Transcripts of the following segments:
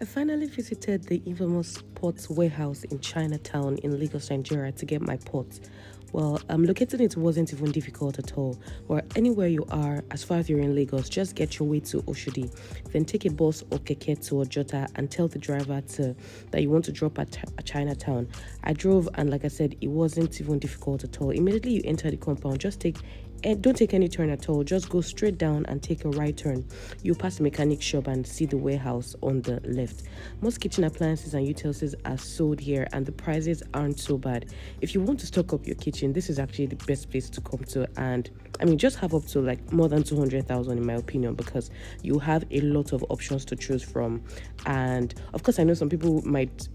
I finally visited the infamous Potts warehouse in Chinatown in Lagos, Nigeria to get my pots. Well, locating it wasn't even difficult at all. Or anywhere you are, as far as you're in Lagos, just get your way to Oshodi. Then take a bus or keke to Ojota and tell the driver that you want to drop at Chinatown. I drove and like I said, it wasn't even difficult at all. Immediately you enter the compound, don't take any turn at all. Just go straight down and take a right turn. You'll pass the mechanic shop and see the warehouse on the left. Most kitchen appliances and utensils are sold here and the prices aren't so bad. If you want to stock up your kitchen, this is actually the best place to come to. And I mean, just have up to like more than 200,000 in my opinion, because you have a lot of options to choose from. And of course, I know some people might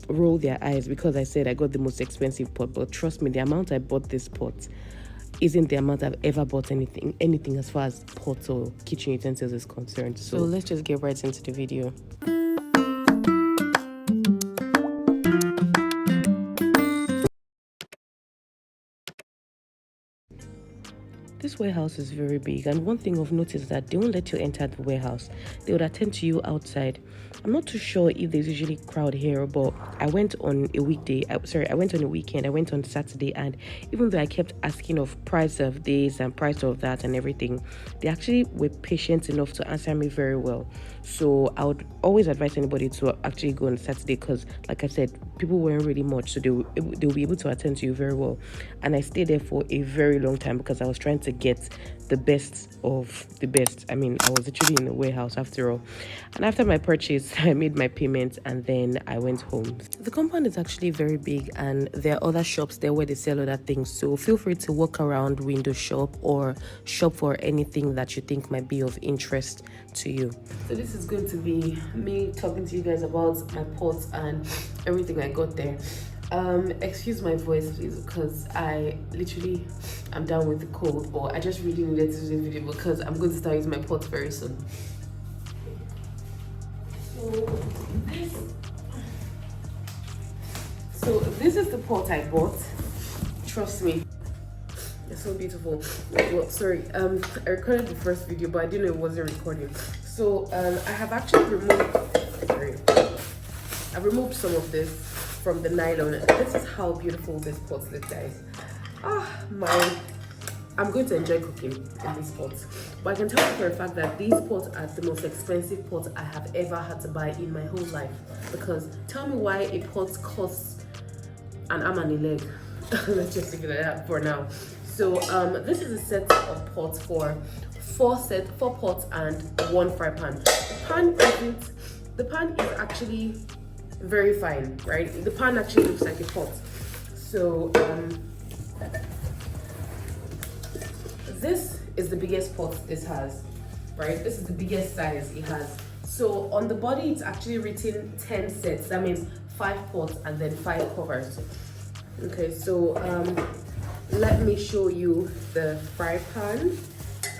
roll their eyes because I said I got the most expensive pot, but trust me, the amount I bought this pot isn't the amount I've ever bought anything as far as pots or kitchen utensils is concerned. So let's just get right into the video. This warehouse is very big, and one thing of note is that they won't let you enter the warehouse. They would attend to you outside. I'm not too sure if there's usually crowd here, but I went on a weekend. I went on Saturday, and even though I kept asking of price of this and price of that and everything, they actually were patient enough to answer me very well. So I would always advise anybody to actually go on Saturday because, like I said, people weren't really much, so they'll be able to attend to you very well. And I stayed there for a very long time because I was trying to get the best of the best. I mean, I was literally in the warehouse after all. And after my purchase, I made my payment and then I went home. The compound is actually very big and there are other shops there where they sell other things. So feel free to walk around, window shop or shop for anything that you think might be of interest to you. So this is going to be me talking to you guys about my pots and everything I got there. Excuse my voice please, because I'm down with the cold, but I just really needed to do this video because I'm going to start using my pots very soon. So this is the pot I bought. Trust me, it's so beautiful. Well, sorry, I recorded the first video, but I didn't know it wasn't recording. So I have actually removed some of this from the nylon. This is how beautiful this pot looks, guys. I'm going to enjoy cooking in these pots. But I can tell you for a fact that these pots are the most expensive pots I have ever had to buy in my whole life. Because tell me why a pot costs an arm and a leg. Let's just figure that out for now. So this is a set of pots for four pots and one fry pan. The pan is actually very fine, right? The pan actually looks like a pot. So this is the biggest pot this has, right? This is the biggest size it has. So on the body it's actually written 10 sets. That means 5 pots and then 5 covers. Okay, so let me show you the fry pan.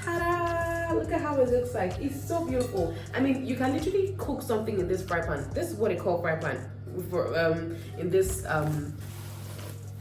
Ta-da! Look at how it looks like. It's so beautiful. I mean, you can literally cook something in this fry pan. This is what they call fry pan for in this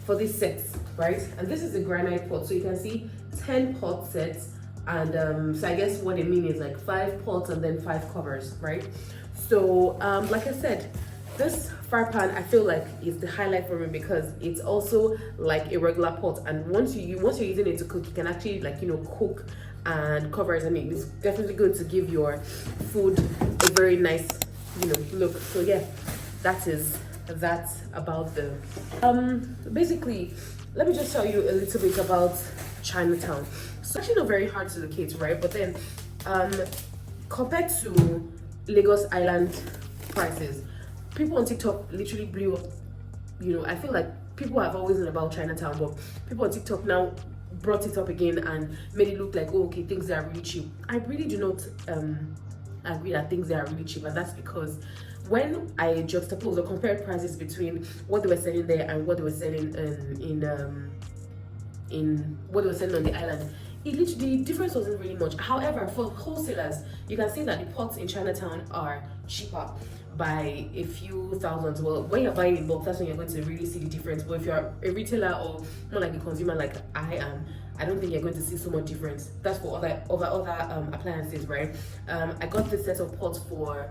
for these sets, right? And this is a granite pot, so you can see 10 pot sets, and so I guess what they mean is like 5 pots and then 5 covers, right? So like I said, this fry pan I feel like is the highlight for me because it's also like a regular pot, and once you're using it to cook, you can actually, like, you know, cook and cover it. I mean, it's definitely going to give your food a very nice, you know, look. So yeah, that's about the basically. Let me just tell you a little bit about Chinatown. So actually not very hard to locate, right? But then compared to Lagos Island prices, people on TikTok literally blew up. You know, I feel like people have always known about Chinatown, but people on TikTok now brought it up again and made it look like, oh, okay, things are really cheap. I really do not agree that things are really cheap, and that's because when I juxtapose or compare prices between what they were selling there and what they were selling in what they were selling on the island, the difference wasn't really much. However, for wholesalers, you can see that the pots in Chinatown are cheaper by a few thousands. Well, when you're buying in bulk, that's when you're going to really see the difference. But if you're a retailer or more like a consumer like I am, I don't think you're going to see so much difference. That's for other appliances, right? I got this set of pots for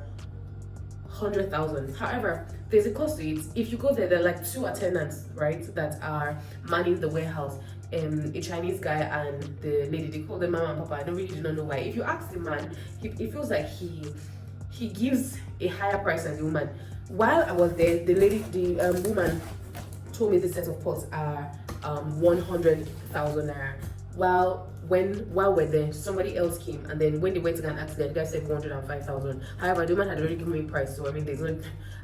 100,000. However, there's a cost to it. If you go there, there are like 2 attendants, right, that are manning the warehouse. A Chinese guy and the lady, they call them mama and papa. I don't really do not know why. If you ask the man, it feels like he gives a higher price than the woman. While I was there, the woman told me this set of pots are 100,000 naira. While we're there, somebody else came, and then when they went to go and ask them, the guy said 105,000. However, the woman had already given me a price, so I mean, there's no.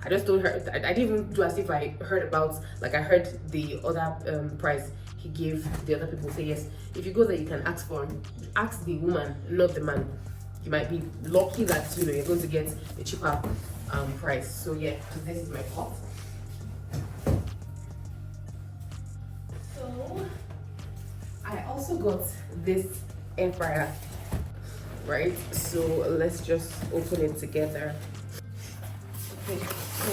I just told her. I didn't even do as if I heard about, like I heard the other price he gave the other people. Say yes. If you go there, you can ask the woman, not the man. You might be lucky that you're going to get a cheaper price. So yeah, this is my pot. So I also got this air fryer, right? So let's just open it together. Okay, so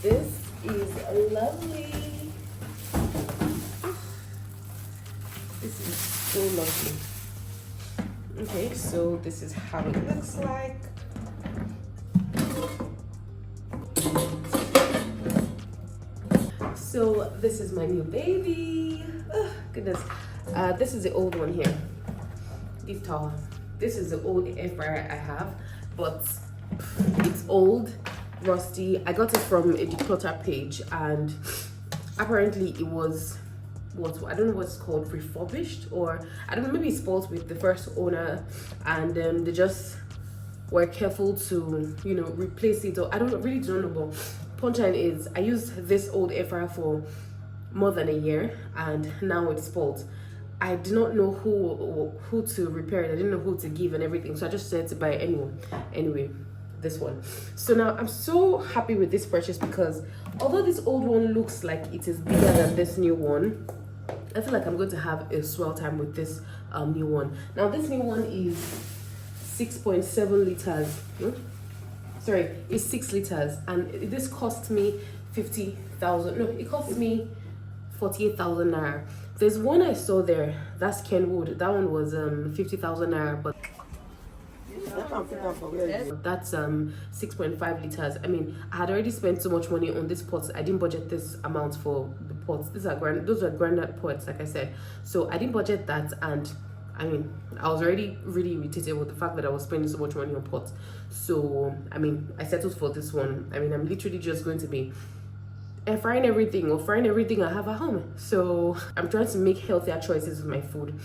this is lovely. This is so lovely. Okay, so this is how it looks like. So this is my new baby. Oh, goodness. This is the old one here. This towel. This is the old air fryer I have, but it's old, rusty. I got it from a declutter page, and apparently it was I don't know what's called, refurbished, or I don't know, maybe it's fault with the first owner, and they just were careful to replace it, or I don't know, but punchline is I used this old air fryer for more than a year, and now it's fault. I did not know who to repair it. I didn't know who to give and everything, so I just said to buy anyway this one. So now I'm so happy with this purchase, because although this old one looks like it is bigger than this new one, I feel like I'm going to have a swell time with this new one. Now this new one is 6.7 liters. Sorry, it's 6 liters, and this cost me 50,000. No, it cost me 48,000 naira. There's one I saw there, that's Kenwood. That one was 50,000 naira, but that's 6.5 liters. I mean, I had already spent so much money on this pots. I didn't budget this amount for the pots. Those are granite pots, like I said. So I didn't budget that, and I mean, I was already really irritated with the fact that I was spending so much money on pots. So I mean, I settled for this one. I mean, I'm literally just going to be frying everything I have at home. So I'm trying to make healthier choices with my food.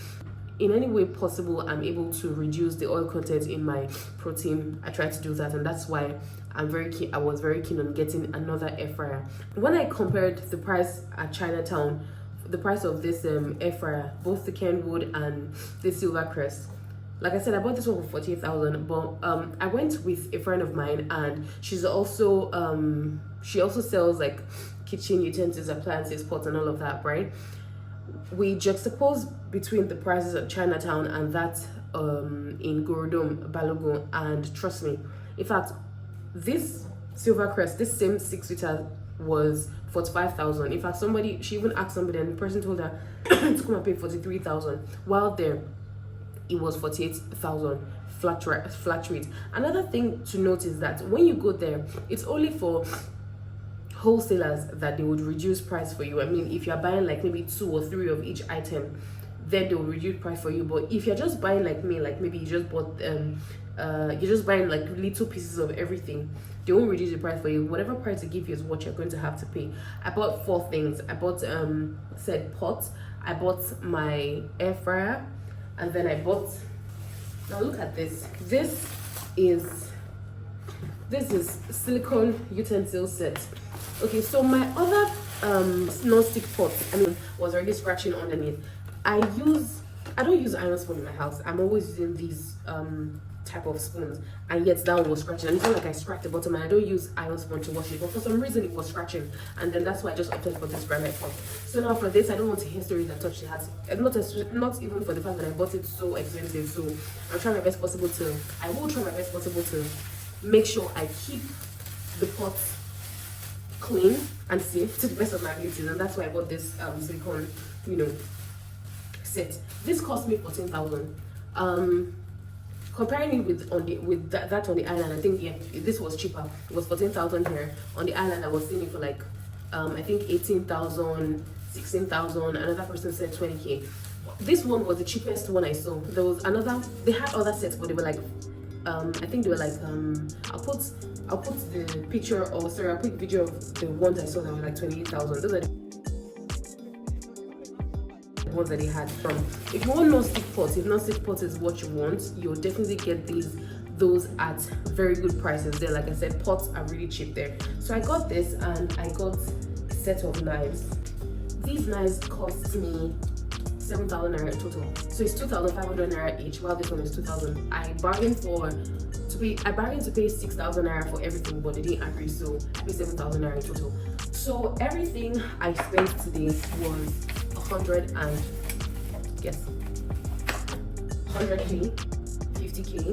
In any way possible, I'm able to reduce the oil content in my protein. I try to do that, and that's why I was very keen on getting another air fryer. When I compared the price at Chinatown, the price of this air fryer, both the Kenwood and the Silvercrest, like I said, I bought this one for 48,000, but I went with a friend of mine, and she's also she also sells like kitchen utensils, appliances, pots, and all of that, right? We juxtapose between the prices at Chinatown and that in Gorodom, Balogun, and trust me, in fact, this Silvercrest, this same 6 liter was 45,000. In fact, she even asked somebody, and the person told her to come and pay 43,000. While there, it was 48,000 flat rate. Another thing to note is that when you go there, it's only for wholesalers that they would reduce price for you. I mean, if you're buying like maybe 2 or 3 of each item, then they will reduce price for you. But if you're just buying like me, like maybe you just bought you're just buying like little pieces of everything, they won't reduce the price for you. Whatever price they give you is what you're going to have to pay. I bought 4 things. I bought said pot, I bought my air fryer, and then I bought, now look at this. This is silicone utensil set. Okay, so my other non-stick pot, I mean, was already scratching underneath. I don't use iron spoon in my house. I'm always using these type of spoons, and yet that one was scratching, and it's not like I scratched the bottom, and I don't use iron spoon to wash it, but for some reason it was scratching, and then that's why I just opted for this granite pot. So now for this, I don't want to hear stories that touch the heart, not even for the fact that I bought it so expensive. So I will try my best possible to make sure I keep the pot clean and safe to the best of my abilities, and that's why I bought this silicone set. This cost me 14,000. Comparing it with that on the island, I think yeah, this was cheaper. It was 14,000 here. On the island, I was seeing it for like I think 18,000, 16,000. Another person said 20k. This one was the cheapest one I saw. There was another. They had other sets, but they were like I think they were like I'll put the picture, or sorry, I'll put video of the ones I saw that were like 28,000. Those are the ones that they had from. If you want non-stick pots, if non-stick pots is what you want, you'll definitely get those at very good prices there. Like I said, pots are really cheap there. So I got this, and I got a set of knives. These knives cost me 7,000 naira in total, so it's 2,500 naira each, while this one is 2,000. I bargained to pay 6,000 naira for everything, but they didn't agree, so I paid 7,000 naira in total. So everything I spent today was 100k, 50k,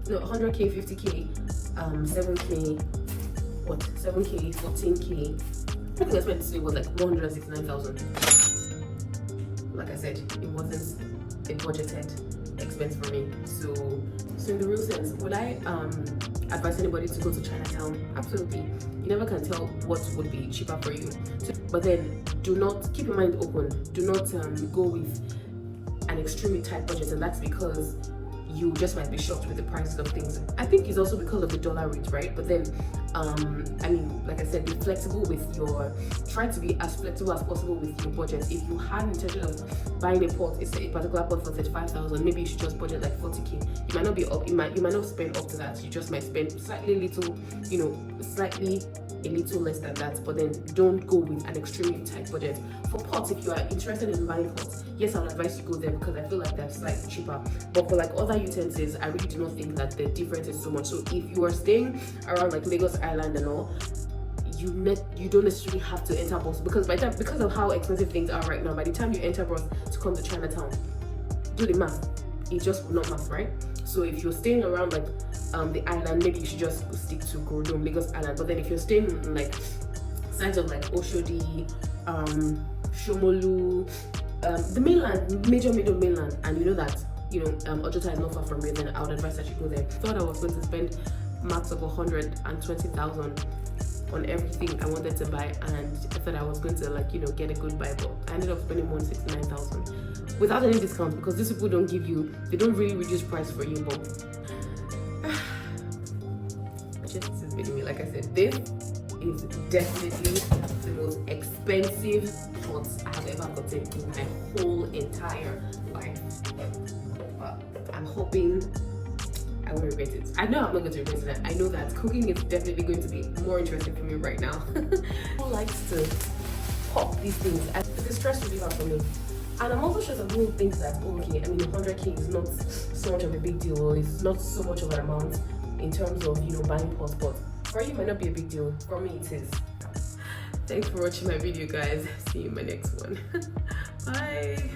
no, 100k, 50k, 7k, 7k, 14k. I think I spent today was like 169,000. Like I said, it wasn't a budgeted expense for me. So in the real sense, would I advise anybody to go to Chinatown? Absolutely. You never can tell what would be cheaper for you. But then do not, keep your mind open. Do not go with an extremely tight budget, and that's because you just might be shocked with the prices of things. I think it's also because of the dollar rate, right? But then I mean, like I said, be flexible with your, try to be as flexible as possible with your budget. If you had an intention of buying a pot, it's a particular pot for 35,000, maybe you should just budget like 40k. You might not be up, you might not spend up to that. You just might spend slightly a little less than that, but then don't go with an extremely tight budget. For pots, if you are interested in buying pots, yes, I would advise you go there because I feel like they're slightly cheaper. But for like other utensils, I really do not think that the difference is so much. So if you are staying around like Lagos Island and all, you don't necessarily have to enter Bros, because because of how expensive things are right now, by the time you enter Bros to come to Chinatown, do the math, it just will not math, right? So if you're staying around like the island, maybe you should just stick to Gorodom, Lagos Island. But then if you're staying in like sides of like Oshodi, Shomolu, the mainland, major mainland, and you know that Ojota is not far from here, then I would advise that you go there. Thought I was going to spend max of 120,000 on everything I wanted to buy, and I thought I was going to get a good buy, but I ended up spending 169,000 without any discounts, because these people they don't really reduce price for you. But just is beating me. Like I said, this is definitely the most expensive pots I have ever gotten in my whole entire life. But I'm hoping I won't regret it. I know I'm not going to regret it. I know that cooking is definitely going to be more interesting for me right now. Who likes to pop these things? It's a stress reliever for me. And I'm also sure some people think that, okay, I mean, 100k is not so much of a big deal. It's not so much of an amount in terms of, buying pots, but for you it might not be a big deal. For me, it is. Thanks for watching my video, guys. See you in my next one. Bye.